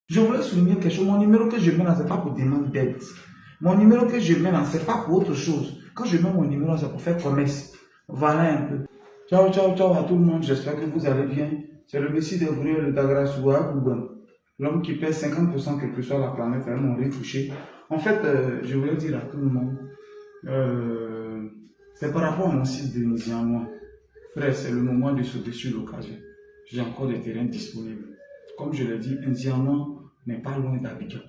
Je voulais souligner quelque chose. Mon numéro que je mets là, ce n'est pas pour demander d'aide. Mon numéro que je mets là, ce n'est pas pour autre chose. Quand je mets mon numéro, c'est pour faire commerce. Voilà un peu. Ciao, ciao, ciao à tout le monde. J'espère que vous allez bien. C'est le Messie de Gabriel le Dagrassoua, l'homme qui pèse 50% quelle que soit la planète, avec mon riz touché. En fait, je voulais dire à tout le monde, c'est par rapport à mon site de Nzianwa. Frère, c'est le moment de sauter sur l'occasion. J'ai encore des terrains disponibles. Comme je l'ai dit, Nzianwa n'est pas loin d'Abidjan.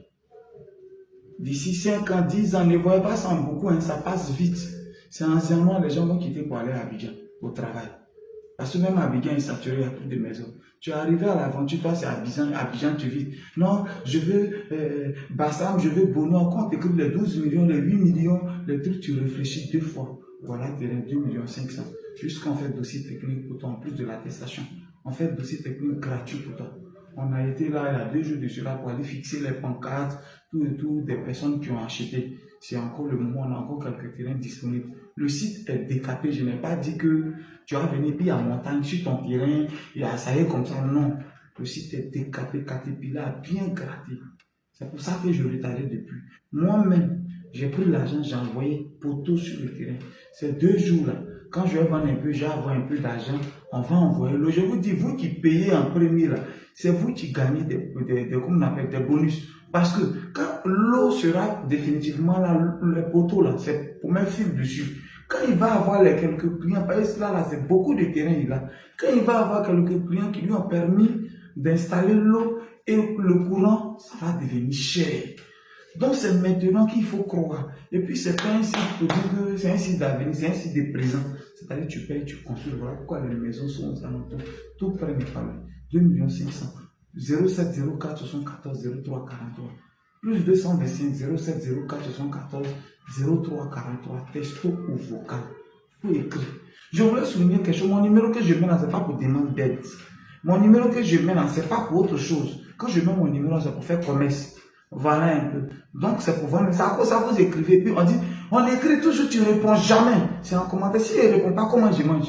D'ici 5 ans, 10 ans, ne voyez pas ça en beaucoup, hein, ça passe vite. C'est anciennement les gens vont quitter pour aller à Abidjan, au travail. Parce que même à Abidjan est saturé, il y a plus de maisons. Tu es arrivé à l'aventure, toi c'est Abidjan, Abidjan tu vis. Non, je veux Bassam, je veux Bono, quand tu écris les 12 millions, les 8 millions, les trucs, tu réfléchis 2 fois. Voilà, tu es 2,5 millions. Jusqu'en fait dossier technique pour toi, en plus de l'attestation. En fait, dossier technique gratuit pour toi. On a été là, il y a 2 jours de cela pour aller fixer les pancartes, tout et tout, des personnes qui ont acheté. C'est encore le moment, on a encore quelques terrains disponibles. Le site est décapé, je n'ai pas dit que tu vas venir puis à montagne sur ton terrain, et ça y est comme ça, non. Le site est décapé, Caterpillar, bien gratté. C'est pour ça que je l'étalais depuis. Moi-même, j'ai pris l'argent, j'ai envoyé poteau sur le terrain. Ces 2 jours-là, quand je vais vendre un peu, j'ai avoir un peu d'argent, on va envoyer l'eau. Je vous dis, vous qui payez en premier, là, c'est vous qui gagnez comment on appelle, des bonus. Parce que quand l'eau sera définitivement là, les poteaux là, c'est pour mettre fil dessus. Quand il va avoir les quelques clients, parce que là, c'est beaucoup de terrain il a. Quand il va avoir quelques clients qui lui ont permis d'installer l'eau et le courant, ça va devenir cher. Donc c'est maintenant qu'il faut croire. Et puis c'est pas un site pour dire que c'est un site d'avenir, c'est un site de présent. C'est-à-dire tu payes, tu construis. Voilà pourquoi les maisons sont aux alentours. Tout près des familles. 2,5 millions. 0704 74 03 43. Plus 225 0704 74 03 43. Texto ou vocal. Pour écrire. Je voulais souligner quelque chose. Mon numéro que je mets là, ce n'est pas pour demander d'aide. Mon numéro que je mets là, ce n'est pas pour autre chose. Quand je mets mon numéro, c'est pour faire commerce. Voilà un peu. Donc c'est pour vendre. Ça, vous écrivez. Puis on dit, on écrit toujours, tu ne réponds jamais. C'est en commentaire. Si il ne répond pas, comment je mange?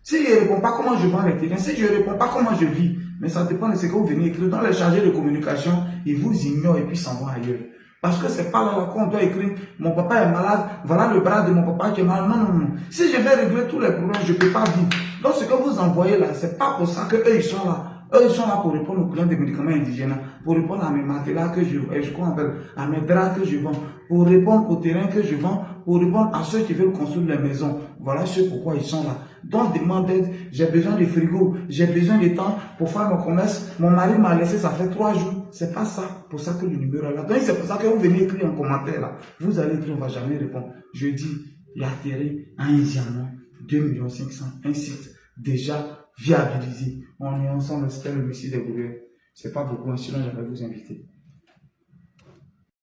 Si il ne répond pas, comment je vends les terrains? Si je ne réponds pas, comment je vis? Mais ça dépend de ce que vous venez écrire. Dans les chargés de communication, ils vous ignorent et puis s'en vont ailleurs. Parce que c'est pas là qu'on doit écrire, mon papa est malade, voilà le bras de mon papa qui est malade. Non, non, non. Si je vais régler tous les problèmes, je ne peux pas vivre. Donc ce que vous envoyez là, c'est pas pour ça qu'eux ils sont là. Eux, ils sont là pour répondre aux clients des médicaments indigènes, pour répondre à mes matelas que je vends, à mes draps que je vends, pour répondre au terrain que je vends, pour répondre à ceux qui veulent construire les maisons. Voilà ce pourquoi ils sont là. Donc, demande d'aide, j'ai besoin de frigo, j'ai besoin de temps pour faire mon commerce. Mon mari m'a laissé, ça fait 3 jours. C'est pas ça, pour ça que le numéro est là. Donc, c'est pour ça que vous venez écrire en commentaire là. Vous allez écrire, on ne va jamais répondre. Je dis, il y a terrain à Nzianwa, 2,5 millions, un site déjà viabilisé. On est ensemble, c'était le Messie des Gabriel. C'est pas beaucoup, sinon j'allais vous inviter.